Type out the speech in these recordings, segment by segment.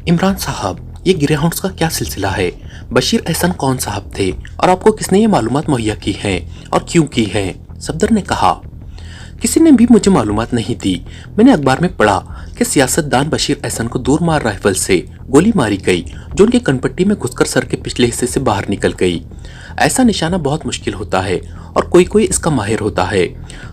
इमरान साहब, ये grey hounds का क्या सिलसिला है? बशीर एहसन कौन साहब थे और आपको किसने ये मालूमात मुहैया की हैं और क्यों की हैं? सफदर ने कहा, किसी ने भी मुझे मालूमात नहीं दी। मैंने अखबार में पढ़ा कि सियासतदान बशीर एहसन को दूर मार राइफल से गोली मारी गई जो उनकी कनपट्टी में घुसकर सर के पिछले हिस्से से बाहर निकल गई। ऐसा निशाना बहुत मुश्किल होता है और कोई कोई इसका माहिर होता है।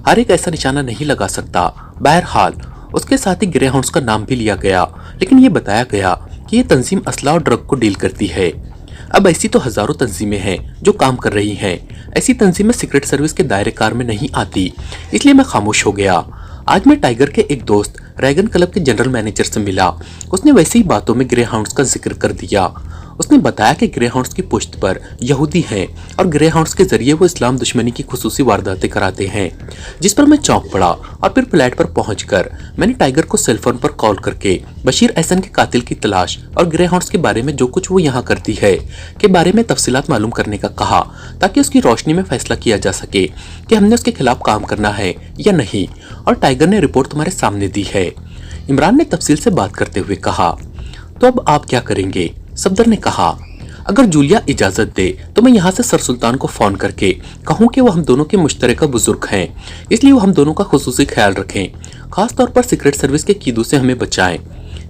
हर एक ऐसा निशाना नहीं लगा सकता। बहरहाल उसके साथ ही ग्रे हाउंड्स का नाम भी लिया गया, लेकिन ये बताया गया कि ये तंजीम असला और ड्रग को डील करती है। अब ऐसी तो हजारों तंजीमें हैं जो काम कर रही हैं। ऐसी तंजीमें सीक्रेट सर्विस के दायरे कार में नहीं आती, इसलिए मैं खामोश हो गया। आज मैं टाइगर के एक दोस्त रैगन क्लब के जनरल मैनेजर से मिला। उसने वैसी ही बातों में ग्रे हाउंड्स का जिक्र कर दिया। उसने बताया कि ग्रे हाउंड्स की पुश्त पर यहूदी हैं और ग्रे हाउंड्स के जरिए वो इस्लाम दुश्मनी की खुसूसी वारदातें कराते हैं, जिस पर मैं चौंक पड़ा। और फिर फ्लैट पर पहुंचकर मैंने टाइगर को सेलफोन पर कॉल करके बशीर एहसन के कातिल की तलाश और ग्रे हाउंड्स के बारे में जो कुछ वो यहाँ करती है के बारे में तफसीलात मालूम करने का कहा, ताकि उसकी रोशनी में फैसला किया जा सके कि हमने उसके खिलाफ काम करना है या नहीं। और टाइगर ने रिपोर्ट तुम्हारे सामने दी है। इमरान ने तफसील से बात करते हुए कहा, तो अब आप क्या करेंगे? सफदर ने कहा, अगर जूलिया इजाजत दे तो मैं यहाँ से सर सुल्तान को फोन करके कहूँ कि वो हम दोनों के मुश्तरका बुजुर्ग हैं, इसलिए वो हम दोनों का खुसूसी ख्याल रखें, खास तौर पर सीक्रेट सर्विस के कीदों से हमें बचाएं।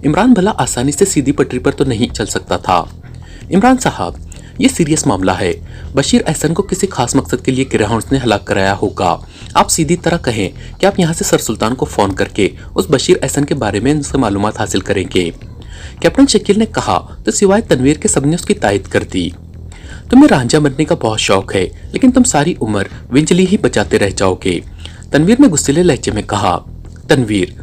इमरान भला आसानी से सीधी पटरी पर तो नहीं चल सकता था। इमरान साहब, ये सीरियस मामला है। बशीर एहसन को किसी खास मकसद के लिए ग्रे हाउंड्स ने हलाक कराया होगा। आप सीधी तरह कहें कि आप यहाँ से सर सुल्तान को फोन करके उस बशीर एहसन के बारे में उनसे मालूमात हासिल करेंगे। कैप्टन शकील ने कहा तो सिवाय तनवीर के सबने उसकी तायद कर दी। तुम्हें रांझा बनने का बहुत शौक है, लेकिन तुम सारी उम्र विंचली ही बचाते रह जाओगे। तनवीर ने गुस्सेले लहजे में कहा, तनवीर,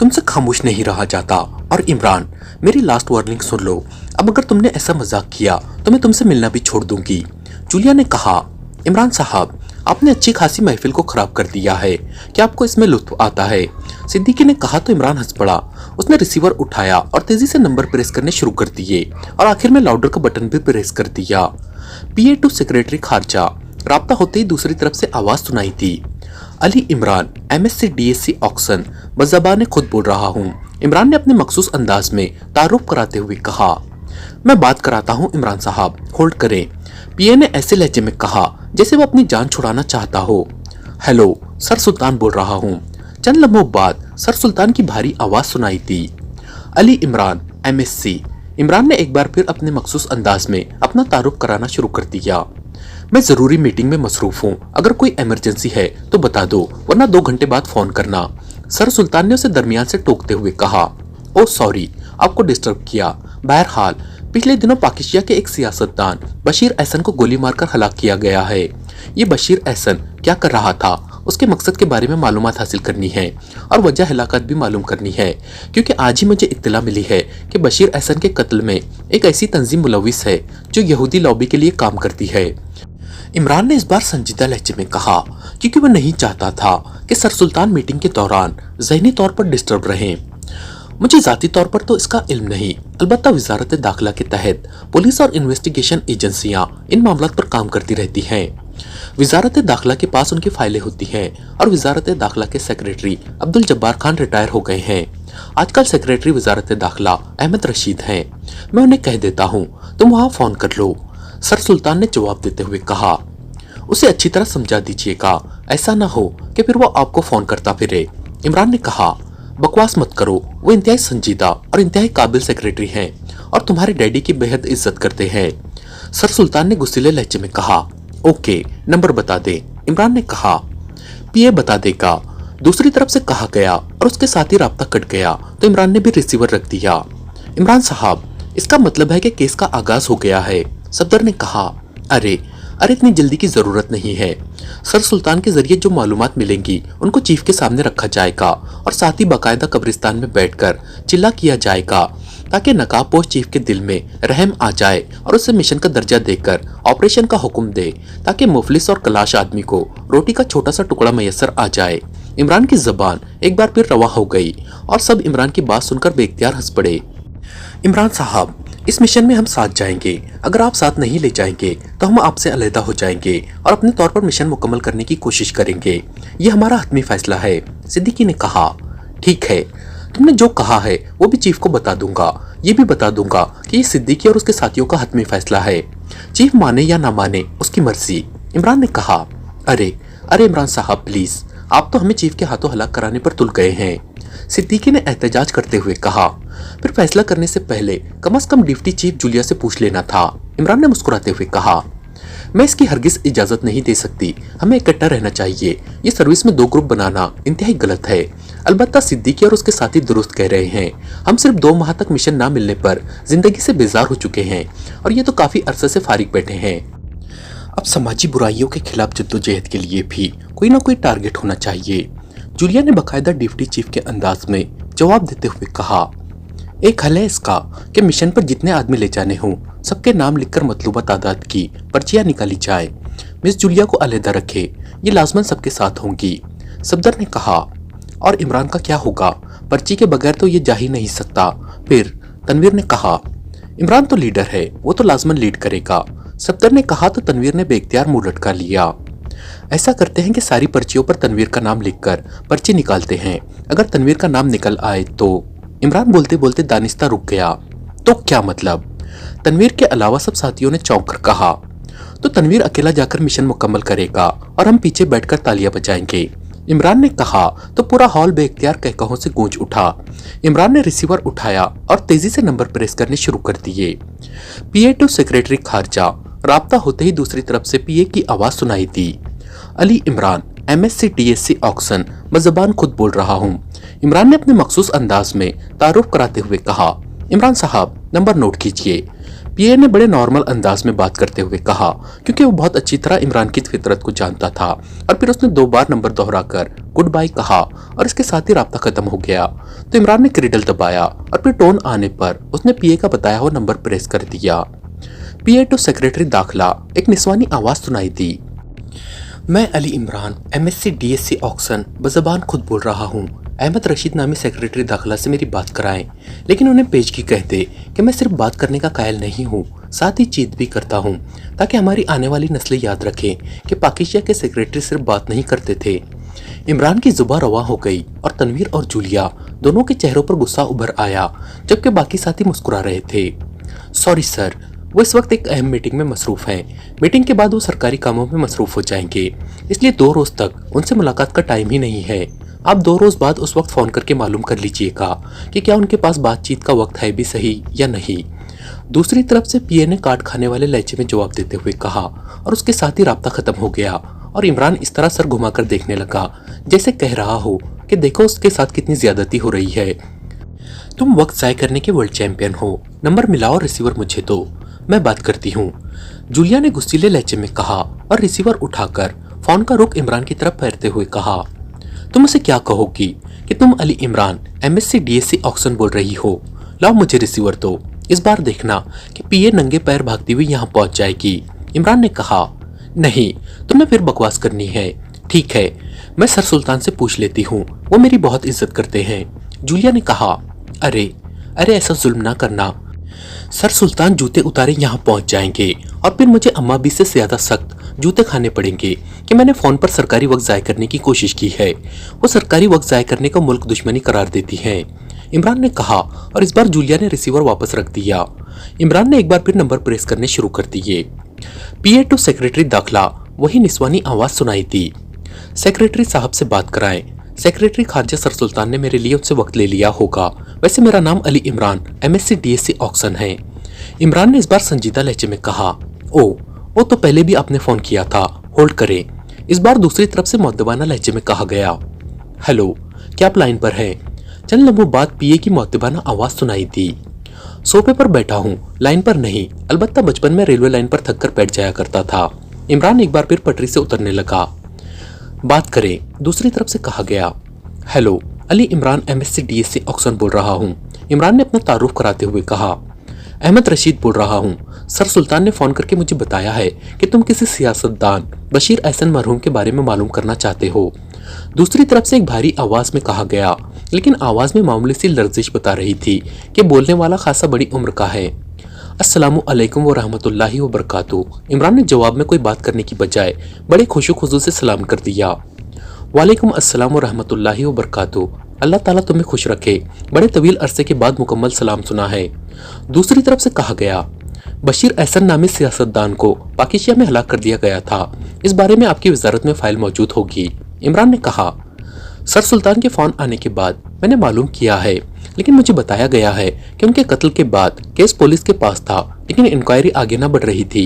तुमसे खामोश नहीं रहा जाता। और इमरान, मेरी लास्ट वार्निंग सुन लो। अब अगर तुमने ऐसा मजाक किया तो मैं तुमसे मिलना भी छोड़ दूंगी। जूलिया ने कहा, इमरान साहब, आपने अच्छी खासी महफिल को खराब कर दिया है। क्या आपको इसमें लुत्फ आता है? सिद्दीकी ने कहा तो इमरान हंस पड़ा। उसने रिसीवर उठाया और तेजी से नंबर प्रेस करने शुरू कर दिए और आखिर में लाउडर का बटन भी प्रेस कर दिया। PA टू सेक्रेटरी खारजा। राब्ता होते ही दूसरी तरफ से आवाज सुनाई थी, Ali Imran, MSc DSc Oxon, मज़बा ने खुद बोल रहा हूँ। इमरान ने अपने मखसूस अंदाज में तारुफ कराते हुए कहा, मैं बात कराता हूँ इमरान साहब, होल्ड करें। PA ने ऐसे लहजे में कहा जैसे वो अपनी जान छुड़ाना चाहता हो। हेलो, सर सुल्तान बोल रहा हूँ। चंद लम्हों बाद सर सुल्तान की भारी आवाज सुनाई थी, अली इमरान, MSc। इमरान ने एक बार फिर अपने मखसूस अंदाज में अपना तारुफ कराना शुरू कर दिया। मैं जरूरी मीटिंग में मसरूफ हूँ, अगर कोई इमरजेंसी है तो बता दो, वरना 2 घंटे बाद फोन करना। सर सुल्तान ने उसे दरमियान से टोकते हुए कहा, ओ सॉरी, आपको डिस्टर्ब किया। बहरहाल पिछले दिनों पाकिस्तान के एक सियासतदान बशीर एहसन को गोली मारकर हलाक किया गया है। ये बशीर एहसन क्या कर रहा था, उसके मकसद के बारे में मालूमात हासिल करनी है और वजह हलाकत भी मालूम करनी है, क्योंकि आज ही मुझे इत्तला मिली है कि बशीर एहसन के कत्ल में एक ऐसी तंजीम मुलविस है जो यहूदी लॉबी के लिए काम करती है। इमरान ने इस बार संजीदा लहजे में कहा, क्योंकि वह नहीं चाहता था कि सर सुल्तान मीटिंग के दौरान ज़हनी तौर पर डिस्टर्ब रहें। मुझे जाती तौर पर तो इसका इल्म नहीं, अलबत्ता वजारत दाखिला के तहत पुलिस और इन्वेस्टिगेशन एजेंसियां इन मामलों पर काम करती रहती हैं। वजारत दाखिला के पास उनकी फाइलें होती हैं और वजारत दाखिला के सेक्रेटरी अब्दुल जब्बार खान रिटायर हो गए हैं। आजकल सेक्रेटरी वजारत दाखिला अहमद रशीद हैं। मैं उन्हें कह देता हूँ, तुम वहाँ फोन कर लो। सर सुल्तान ने जवाब देते हुए कहा, उसे अच्छी तरह समझा दीजिएगा, ऐसा ना हो कि फिर वो आपको फोन करता फिरे। इमरान ने कहा, बकवास मत करो, वो इंतहाई संजीदा और इंतहाई काबिल सेक्रेटरी हैं और तुम्हारे डैडी की बेहद इज्जत करते हैं। सर सुल्तान ने गुस्सीले लहजे में कहा, ओके, नंबर बता दे। इमरान ने कहा, PA बता देगा। दूसरी तरफ से कहा गया और उसके साथ ही राब्ता कट गया तो इमरान ने भी रिसीवर रख दिया। इमरान साहब, इसका मतलब है कि केस का आगाज हो गया है। सफदर ने कहा, अरे इतनी जल्दी की जरूरत नहीं है। सर सुल्तान के जरिए जो मालूमात मिलेंगी उनको चीफ के सामने रखा जाएगा और साथ ही बाकायदा कब्रिस्तान में बैठकर चिल्ला किया जाएगा, ताकि नकाबपोश चीफ के दिल में रहम आ जाए और उसे मिशन का दर्जा देकर ऑपरेशन का हुक्म दे, ताकि मुफलिस और कलाश आदमी को रोटी का छोटा सा टुकड़ा मैसर आ जाए। इमरान की जबान एक बार फिर रवा हो गई और सब इमरान की बात सुनकर बेख्तियार हंस पड़े। इमरान साहब, इस मिशन में हम साथ जाएंगे। अगर आप साथ नहीं ले जाएंगे तो हम आपसे अलहदा हो जाएंगे और अपने तौर पर मिशन मुकम्मल करने की कोशिश करेंगे। ये हमारा हतमी फैसला है। सिद्दीकी ने कहा, ठीक है, तुमने जो कहा है वो भी चीफ को बता दूंगा। ये भी बता दूंगा कि ये सिद्दीकी और उसके साथियों का हतमी फैसला है। चीफ माने या ना माने उसकी मर्जी। इमरान ने कहा, अरे अरे इमरान साहब प्लीज, आप तो हमें चीफ के हाथों हलाक कराने पर तुल गए हैं। सिद्दीकी ने एहतजाज करते हुए कहा, फिर फैसला करने से पहले कम से कम डिप्टी चीफ जूलिया से पूछ लेना था। इमरान ने मुस्कुराते हुए कहा, मैं इसकी हरगिज इजाजत नहीं दे सकती, हमें इकट्ठा रहना चाहिए। ये सर्विस में 2 ग्रुप बनाना इंतहाई गलत है। अलबत्ता सिद्दीकी और उसके साथी दुरुस्त कह रहे हैं। हम सिर्फ 2 माह तक मिशन ना मिलने पर जिंदगी से बेजार हो चुके हैं और ये तो काफी अरसे से फारिग बैठे हैं। अब समाजी बुराइयों के खिलाफ जद्दोजहद के लिए भी कोई ना कोई टारगेट होना चाहिए। जूलिया ने बाकायदा डिप्टी चीफ के अंदाज में जवाब देते हुए कहा, एक हल है इसका कि मिशन पर जितने आदमी ले जाने हों सबके नाम लिखकर मतलूबा तादाद की पर्चियां निकाली जाए। मिस जूलिया को अलहदा रखे, ये लाजमन सबके साथ होंगी। सफदर ने कहा, और इमरान का क्या होगा? पर्ची के बगैर तो ये जा ही नहीं सकता। फिर तनवीर ने कहा, इमरान तो लीडर है, वो तो लाजमन लीड करेगा। सफदर ने कहा तो तनवीर ने बेख्तियार मुंह लटका लिया। ऐसा करते हैं कि सारी पर्चियों पर तनवीर का नाम लिखकर पर्ची निकालते हैं। अगर तनवीर का नाम निकल आए तो। इमरान बोलते बोलते दानिस्ता रुक गया। तो क्या मतलब? तनवीर के अलावा सब साथियों ने चौंक कर कहा, तो तनवीर अकेला जाकर मिशन मुकम्मल करेगा और हम पीछे बैठकर तालियां बजाएंगे। इमरान ने कहा तो पूरा हॉल बेख्तियार कहकहों से गूंज उठा। इमरान ने रिसीवर उठाया और तेजी से नंबर प्रेस करने शुरू कर दिए। पीए टू सेक्रेटरी खारजा। राब्ता होते ही दूसरी तरफ से पीए की आवाज सुनाई दी, Ali Imran, MSc DSc Oxon, मैं ज़बान खुद बोल रहा हूँ। इमरान ने अपने मखसूस अंदाज में तारुफ कराते हुए कहा, इमरान साहब नंबर नोट कीजिए। पीए ने बड़े नॉर्मल अंदाज में बात करते हुए कहा, क्योंकि वो बहुत अच्छी तरह इमरान की फितरत को जानता था। और फिर उसने 2 बार नंबर दोहराकर गुड बाय कहा और इसके साथ ही राब्ता खत्म हो गया। तो इमरान ने क्रिडल दबाया और फिर टोन आने पर उसने पीए का बताया हुआ नंबर प्रेस कर दिया। पीए टू सेक्रेटरी दाखिला। एक निस्वानी आवाज सुनाई दी, मैं Ali Imran, MSc DSc Oxon, बज़बान खुद बोल रहा हूँ। अहमद रशीद नामी सेक्रेटरी दाखिला से मेरी बात कराएं, लेकिन उन्हें पेशगी कह दे कि मैं सिर्फ बात करने का कायल नहीं हूँ, साथ ही चीत भी करता हूँ, ताकि हमारी आने वाली नस्लें याद रखें कि पाकिस्तान के सेक्रेटरी सिर्फ बात नहीं करते थे। इमरान की जुबान रवा हो गई और तनवीर और जूलिया दोनों के चेहरों पर गुस्सा उभर आया, जबकि बाकी साथी मुस्कुरा रहे थे। सॉरी सर, वो इस वक्त एक अहम मीटिंग में मसरूफ हैं। मीटिंग के बाद वो सरकारी कामों में मसरूफ हो जाएंगे, इसलिए 2 रोज तक उनसे मुलाकात का टाइम ही नहीं है। आप 2 रोज बाद उस वक्त फोन करके मालूम कर लीजिएगा कि क्या उनके पास बातचीत का वक्त है भी सही या नहीं। दूसरी तरफ से पीए ने काट खाने वाले लहजे में जवाब देते हुए कहा और उसके साथ ही राब्ता खत्म हो गया और इमरान इस तरह सर घुमाकर देखने लगा जैसे कह रहा हो कि देखो उसके साथ कितनी ज्यादती हो रही है। तुम वक्त ज़ाय करने के वर्ल्ड चैंपियन हो, नंबर मिलाओ, रिसीवर मुझे दो, मैं बात करती हूँ। जूलिया ने गुस्सीले लहजे में कहा और रिसीवर उठाकर फोन का रुख इमरान की तरफ फेरते हुए कहा, तुम उसे क्या कहोगी कि तुम Ali Imran, MSc DSc Oxon बोल रही हो। लाओ मुझे रिसीवर दो, इस बार देखना कि पीए नंगे पैर भागती हुई यहाँ पहुंच जाएगी। इमरान ने कहा, नहीं, तुम्हें फिर बकवास करनी है। ठीक है, मैं सर सुल्तान से पूछ लेती हूँ, वो मेरी बहुत इज्जत करते हैं। जूलिया ने कहा, अरे अरे ऐसा जुल्म ना करना, सर सुल्तान जूते उतारे यहाँ पहुंच जाएंगे और फिर मुझे अम्मा भी से ज्यादा सख्त जूते खाने पड़ेंगे कि मैंने फोन पर सरकारी वक्त ज़ाय करने की कोशिश की है। वो सरकारी वक्त ज़ाय करने को मुल्क दुश्मनी करार देती है, इमरान ने कहा और इस बार जूलिया ने रिसीवर वापस रख दिया। इमरान ने एक बार फिर नंबर प्रेस करने शुरू कर दिए। पीए टू सेक्रेटरी दाखिला। वही निस्वानी आवाज सुनाई दी, सेक्रेटरी साहब से बात कराएं। सेक्रेटरी खारजा सर सुल्तान ने मेरे लिए उनसे वक्त ले लिया होगा। वैसे मेरा नाम Ali Imran, MSc DSc Oxon है। इमरान ने इस बार संजीदा लहजे में कहा, वो तो पहले भी आपने फोन किया था, होल्ड करें। इस बार दूसरी तरफ से मुअद्दबाना लहजे में कहा गया, हेलो, क्या आप लाइन पर हैं? चंद लम्हों बाद पीए की मुअद्दबाना आवाज सुनाई दी, सोफे पर बैठा हूँ, लाइन पर नहीं, अलबत्ता बचपन में रेलवे लाइन पर थक कर बैठ जाया करता था। इमरान एक बार फिर पटरी से उतरने लगा। बात करें, दूसरी तरफ से कहा गया, hello, Ali Imran, MSc DSc Oxon बोल रहा हूँ। इमरान ने अपना तारुफ कराते हुए कहा, अहमद रशीद बोल रहा हूँ। सर सुल्तान ने फोन करके मुझे बताया है कि तुम किसी सियासतदान बशीर एहसन मरहूम के बारे में मालूम करना चाहते हो। दूसरी तरफ से एक भारी आवाज में कहा गया, लेकिन आवाज में मामूली सी लर्जिश बता रही थी कि बोलने वाला खासा बड़ी उम्र का है। अस्सलामु अलैकुम व रहमतुल्लाहि व बरकातुहू। इमरान ने जवाब में कोई बात करने की बजाय बड़े खुशू खुजू से सलाम कर दिया। वालेकुम अस्सलाम व रहमतुल्लाहि व बरकातुहू। अल्लाह ताला तुम्हें खुश रखे। बड़े तवील अरसे के बाद मुकम्मल सलाम सुना है। दूसरी तरफ से कहा गया, बशीर अहसन नामी सियासतदान को पाकिस्तान में हलाक कर दिया गया था। इस बारे में आपकी वजारत में फाइल मौजूद होगी। इमरान ने कहा, सर सुल्तान के फोन आने के बाद मैंने मालूम किया है, लेकिन मुझे बताया गया है कि उनके कत्ल के बाद केस पुलिस के पास था, लेकिन इंक्वायरी आगे न बढ़ रही थी।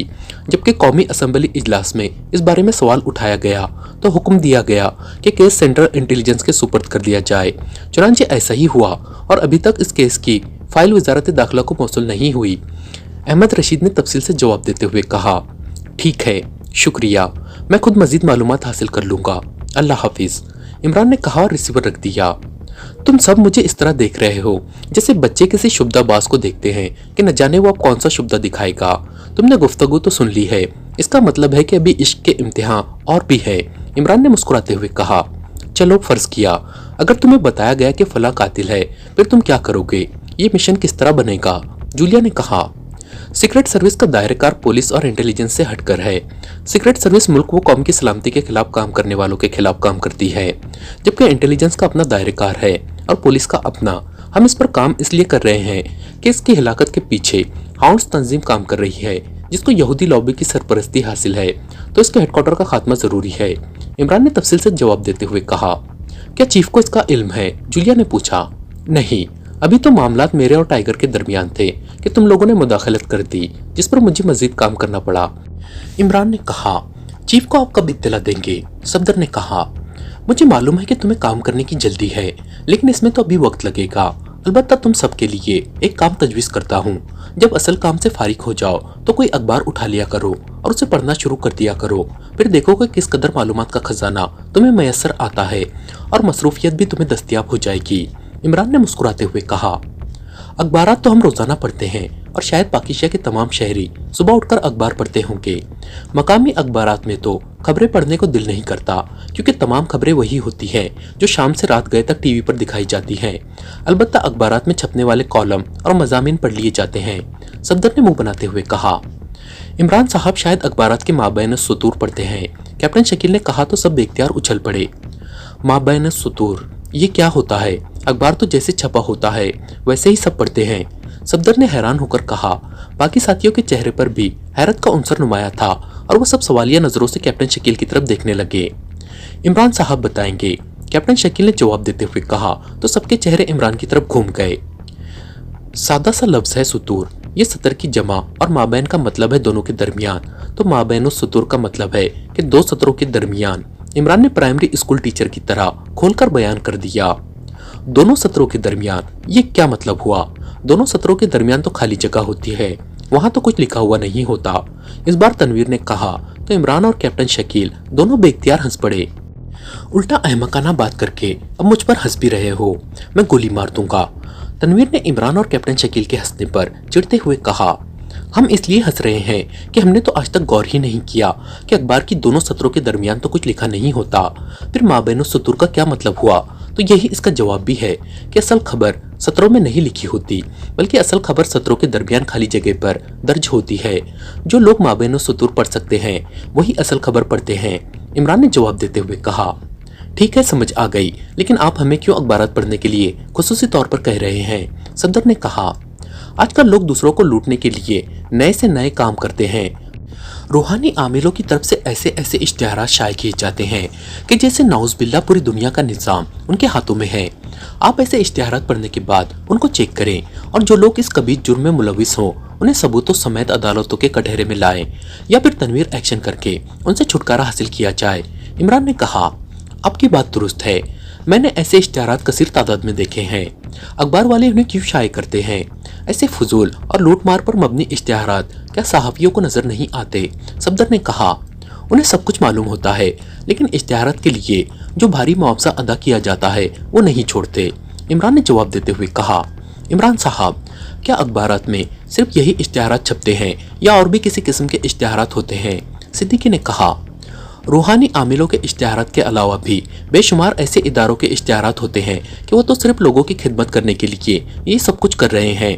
जबकि कौमी असम्बली इजलास में इस बारे में सवाल उठाया गया तो हुक्म दिया गया कि केस सेंट्रल इंटेलिजेंस के सुपर्द कर दिया जाए। चुनांचे ऐसा ही हुआ और अभी तक इस केस की फाइल वजारत दाखिला को मौसूल नहीं हुई। अहमद रशीद ने तफसील से जवाब देते हुए कहा, ठीक है, शुक्रिया, मैं खुद मजीद मालूमात हासिल कर लूंगा। अल्लाह हाफिज। इमरान ने कहा और रिसीवर रख दिया। तुम सब मुझे इस तरह देख रहे हो जैसे बच्चे किसी शुभदाबाज को देखते हैं कि न जाने वो अब कौन सा शुभदा दिखाएगा। तुमने गुफ्तगू तो सुन ली है, इसका मतलब है कि अभी इश्क के इम्तिहान और भी है। इमरान ने मुस्कुराते हुए कहा, चलो फर्ज किया, अगर तुम्हें बताया गया कि फला कातिल है, फिर तुम क्या करोगे? ये मिशन किस तरह बनेगा? जूलिया ने कहा, सीक्रेट सर्विस का दायरेकार पुलिस और इंटेलिजेंस से हटकर है। सीक्रेट सर्विस मुल्क व कौम की सलामती के खिलाफ काम करने वालों के खिलाफ काम करती है, जबकि इंटेलिजेंस का अपना दायरेकार है और पुलिस का अपना। हम इस पर काम इसलिए कर रहे हैं कि इसकी हिलाकत के पीछे हाउंड्स तंजीम काम कर रही है, जिसको यहूदी लॉबी की सरपरस्ती हासिल है, तो इसके हेडक्वार्टर का खात्मा जरूरी है। इमरान ने तफसील से जवाब देते हुए कहा, क्या चीफ को इसका इल्म है? जूलिया ने पूछा। नहीं, अभी तो मामलात मेरे और टाइगर के दरमियान थे कि तुम लोगों ने मुदाखलत कर दी, जिस पर मुझे मजीद काम करना पड़ा। इमरान ने कहा, चीफ को आप कब इत्तला देंगे? सफदर ने कहा, मुझे मालूम है कि तुम्हें काम करने की जल्दी है, लेकिन इसमें तो अभी वक्त लगेगा। अलबत्ता तुम सबके लिए एक काम तजवीज़ करता हूँ। जब असल काम से फारिग हो जाओ तो कोई अखबार उठा लिया करो और उसे पढ़ना शुरू कर दिया करो। फिर देखो कि किस कदर मालूमात का खजाना तुम्हें मैसर आता है और मसरूफियत भी तुम्हें दस्तयाब हो जाएगी। इमरान ने मुस्कुराते हुए कहा, अखबारात तो हम रोजाना पढ़ते हैं और शायद पाकिस्तान के तमाम शहरी सुबह उठकर अखबार पढ़ते होंगे। मकामी अखबारात में तो खबरें पढ़ने को दिल नहीं करता, क्योंकि तमाम खबरें वही होती हैं जो शाम से रात गए तक टीवी पर दिखाई जाती हैं। अलबत्ता अखबारात में छपने वाले कॉलम और मज़ामीन पढ़ लिए जाते हैं। सफदर ने मुंह बनाते हुए कहा, इमरान साहब शायद अखबारात के माबैन सुतूर पढ़ते हैं। कैप्टन शकील ने कहा तो सब बेख्तियार उछल पड़े। माबैन सुतूर, ये क्या होता है? अखबार तो जैसे छपा होता है वैसे ही सब पढ़ते हैं। सफदर ने हैरान होकर कहा। बाकी साथियों के चेहरे पर भी हैरत का अंसर नुमाया था और वो सब सवालिया नजरों से कैप्टन शकील की तरफ देखने लगे। इमरान साहब बताएंगे, कैप्टन शकील ने जवाब देते हुए कहा तो सबके चेहरे इमरान की तरफ घूम गए। सादा सा लफ्ज है सुतूर, ये सतर की जमा और माबैन का मतलब है दोनों के दरमियान, तो माबैन सुतूर का मतलब है कि दो सतरों के दरमियान। इमरान ने प्राइमरी स्कूल टीचर की तरह खोलकर बयान कर दिया। दोनों सत्रों के दरमियान, ये क्या मतलब हुआ? दोनों सत्रों के दरमियान तो खाली जगह होती है, वहां तो कुछ लिखा हुआ नहीं होता। इस बार तनवीर ने कहा तो इमरान और कैप्टन शकील दोनों बेख्तियार हंस पड़े। उल्टा अहमकाना बात करके अब मुझ पर हंस भी रहे हो, मैं गोली मार दूंगा। तनवीर ने इमरान और कैप्टन शकील के हंसने पर चिढ़ते हुए कहा, हम इसलिए हंस रहे हैं कि हमने तो आज तक गौर ही नहीं किया कि अखबार की दोनों सत्रों के दरमियान तो कुछ लिखा नहीं होता। फिर माबैन सुतूर का क्या मतलब हुआ? तो यही इसका जवाब भी है कि असल खबर सत्रों में नहीं लिखी होती, बल्कि असल खबर सत्रों के दरमियान खाली जगह पर दर्ज होती है। जो लोग माबैन सुतूर पढ़ सकते हैं वही असल खबर पढ़ते हैं। इमरान ने जवाब देते हुए कहा, ठीक है, समझ आ गई, लेकिन आप हमें क्यों अखबारात पढ़ने के लिए खुसूसी तौर पर कह रहे हैं? सफदर ने कहा, आजकल लोग दूसरों को लूटने के लिए नए से नए काम करते हैं। रूहानी आमिलों की तरफ से ऐसे ऐसे इश्तिहारात शाये किए जाते हैं कि जैसे नाउज़ बिल्लाह पूरी दुनिया का निज़ाम उनके हाथों में है। आप ऐसे इश्तिहारात पढ़ने के बाद उनको चेक करें और जो लोग इस कबीर जुर्म में मुलविस हों उन्हें सबूतों समेत अदालतों के कटहरे में लाएं, या फिर तनवीर एक्शन करके उनसे छुटकारा हासिल किया जाए। इमरान ने कहा, आपकी बात दुरुस्त है, मैंने ऐसे इश्तिहारात कसीर तादाद में देखे हैं। अखबार वाले उन्हें क्यों शाये करते हैं? ऐसे फजूल और लूटमार पर मबनी इश्तिहारात क्या सहाफ़ियों को नजर नहीं आते? सफदर ने कहा, उन्हें सब कुछ मालूम होता है, लेकिन इश्तिहारात के लिए जो भारी मुआवजा अदा किया जाता है वो नहीं छोड़ते। इमरान ने जवाब देते हुए कहा, इमरान साहब, क्या अखबारात में सिर्फ यही इश्तिहारात छपते हैं या और भी किसी किस्म के इश्तिहारात होते हैं? सिद्दीकी ने कहा, रूहानी आमिलों के इश्तिहारात के अलावा भी बेशुमार ऐसे इदारों के इश्तिहारात होते हैं कि वो तो सिर्फ लोगों की खिदमत करने के लिए ये सब कुछ कर रहे हैं।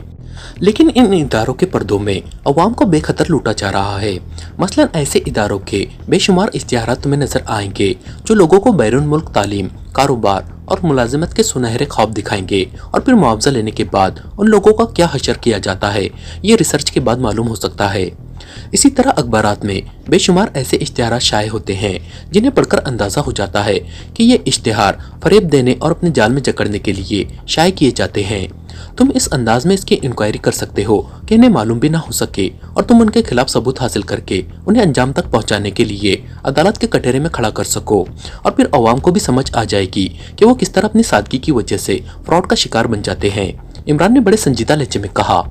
लेकिन इन इदारों के पर्दों में अवाम को बेखतर लूटा जा रहा है। मसलन ऐसे इदारों के बेशुमार इश्तिहारात तुम्हें नजर आएंगे जो लोगों को बैरून मुल्क तालीम, कारोबार और मुलाजिमत के सुनहरे ख्वाब दिखाएंगे, और फिर मुआवजा लेने के बाद उन लोगों का क्या हशर किया जाता है ये रिसर्च के बाद मालूम हो सकता है। इसी तरह अखबारात में बेशुमार ऐसे इश्तिहार शाये होते हैं जिन्हें पढ़कर अंदाजा हो जाता है कि ये इश्तिहार फरेब देने और अपने जाल में जकड़ने के लिए शाये किए जाते हैं। तुम इस अंदाज में इसकी इंक्वायरी कर सकते हो कि इन्हें मालूम भी ना हो सके और तुम उनके खिलाफ सबूत हासिल करके उन्हें अंजाम तक पहुंचाने के लिए अदालत के कटहरे में खड़ा कर सको, और फिर अवाम को भी समझ आ जाएगी कि वो किस तरह अपनी सादगी की वजह से फ्रॉड का शिकार बन जाते हैं। इमरान ने बड़े संजीदा लहजे में कहा,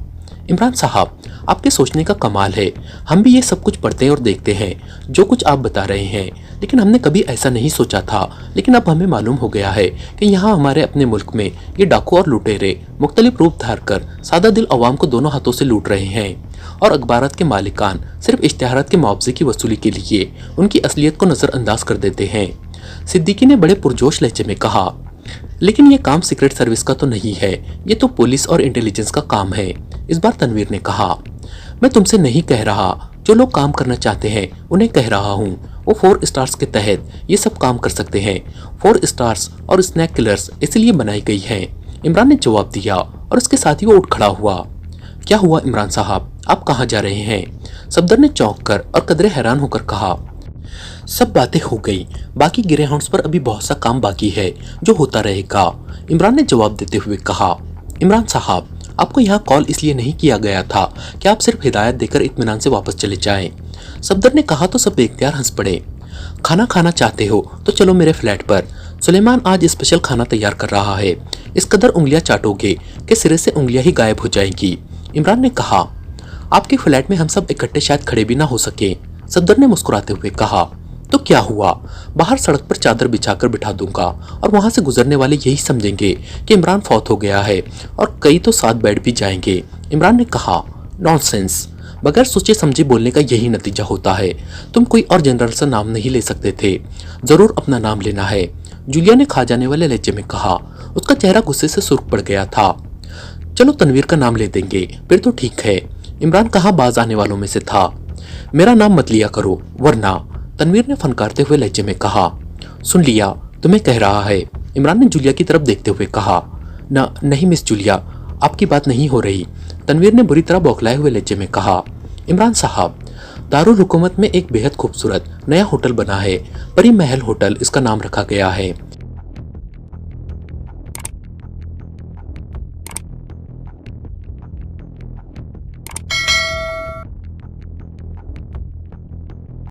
इमरान साहब, आपके सोचने का कमाल है। हम भी ये सब कुछ पढ़ते हैं और देखते हैं जो कुछ आप बता रहे हैं, लेकिन हमने कभी ऐसा नहीं सोचा था। लेकिन अब हमें मालूम हो गया है कि यहाँ हमारे अपने मुल्क में ये डाकू और लुटेरे मुख्तलिफ रूप धार कर सादा दिल अवाम को दोनों हाथों से लूट रहे हैं, और अखबारात के मालिकान सिर्फ इश्तिहारात के मुआवजे की वसूली के लिए उनकी असलियत को नजरअंदाज कर देते हैं। सिद्दीकी ने बड़े पुरजोश लहजे में कहा, लेकिन ये काम सीक्रेट सर्विस का तो नहीं है, ये तो पुलिस और इंटेलिजेंस का काम है। इस बार तनवीर ने कहा, मैं तुमसे नहीं कह रहा, जो लोग काम करना चाहते हैं उन्हें कह रहा हूँ। वो 4 स्टार्स के तहत ये सब काम कर सकते हैं। 4 स्टार्स और स्नैक किलर्स इसलिए बनाई गई हैं। इमरान ने जवाब दिया और उसके साथ ही वो उठ खड़ा हुआ। क्या हुआ इमरान साहब, आप कहाँ जा रहे हैं? सफदर ने चौंक कर और कदरे हैरान होकर कहा, सब बातें हो गई, बाकी गिरे हाउंड्स पर अभी बहुत सा काम बाकी है जो होता रहेगा। इमरान ने जवाब देते हुए कहा, इमरान साहब, आपको यहाँ कॉल इसलिए नहीं किया गया था कि आप सिर्फ हिदायत देकर इत्मीनान से वापस चले जाएं। सफदर ने कहा तो सब बेख्तियार हंस पड़े। खाना खाना चाहते हो तो चलो मेरे फ्लैट पर, सुलेमान आज स्पेशल खाना तैयार कर रहा है। इस कदर उंगलियां चाटोगे कि सिरे से उंगलियां ही गायब हो जाएंगी। इमरान ने कहा, आपके फ्लैट में हम सब इकट्ठे शायद खड़े भी ना हो सके। सफदर ने मुस्कुराते हुए कहा, तो क्या हुआ, बाहर सड़क पर चादर बिछाकर बिठा दूंगा और वहां से गुजरने वाले यही समझेंगे कि इमरान फौत हो गया है, और कई तो साथ बैठ भी जाएंगे। इमरान ने कहा, नॉनसेंस, बगैर सोचे समझे बोलने का यही नतीजा होता है। तुम कोई और जनरल सा नाम नहीं ले सकते थे, जरूर अपना नाम लेना है। जूलिया ने खा जाने वाले लहजे में कहा। उसका चेहरा गुस्से से सुर्ख पड़ गया था। चलो तनवीर का नाम ले देंगे, फिर तो ठीक है। इमरान कहाँ बाज आने वालों में से था। मेरा नाम मत लिया करो वरना, तनवीर ने फनकारते हुए लहजे में कहा। सुन लिया, तुम्हें कह रहा है। इमरान ने जूलिया की तरफ देखते हुए कहा। नहीं मिस जूलिया, आपकी बात नहीं हो रही, तनवीर ने बुरी तरह बौखलाए हुए लहजे में कहा। इमरान साहब, दारुल हुकूमत में एक बेहद खूबसूरत नया होटल बना है, परी महल होटल इसका नाम रखा गया है।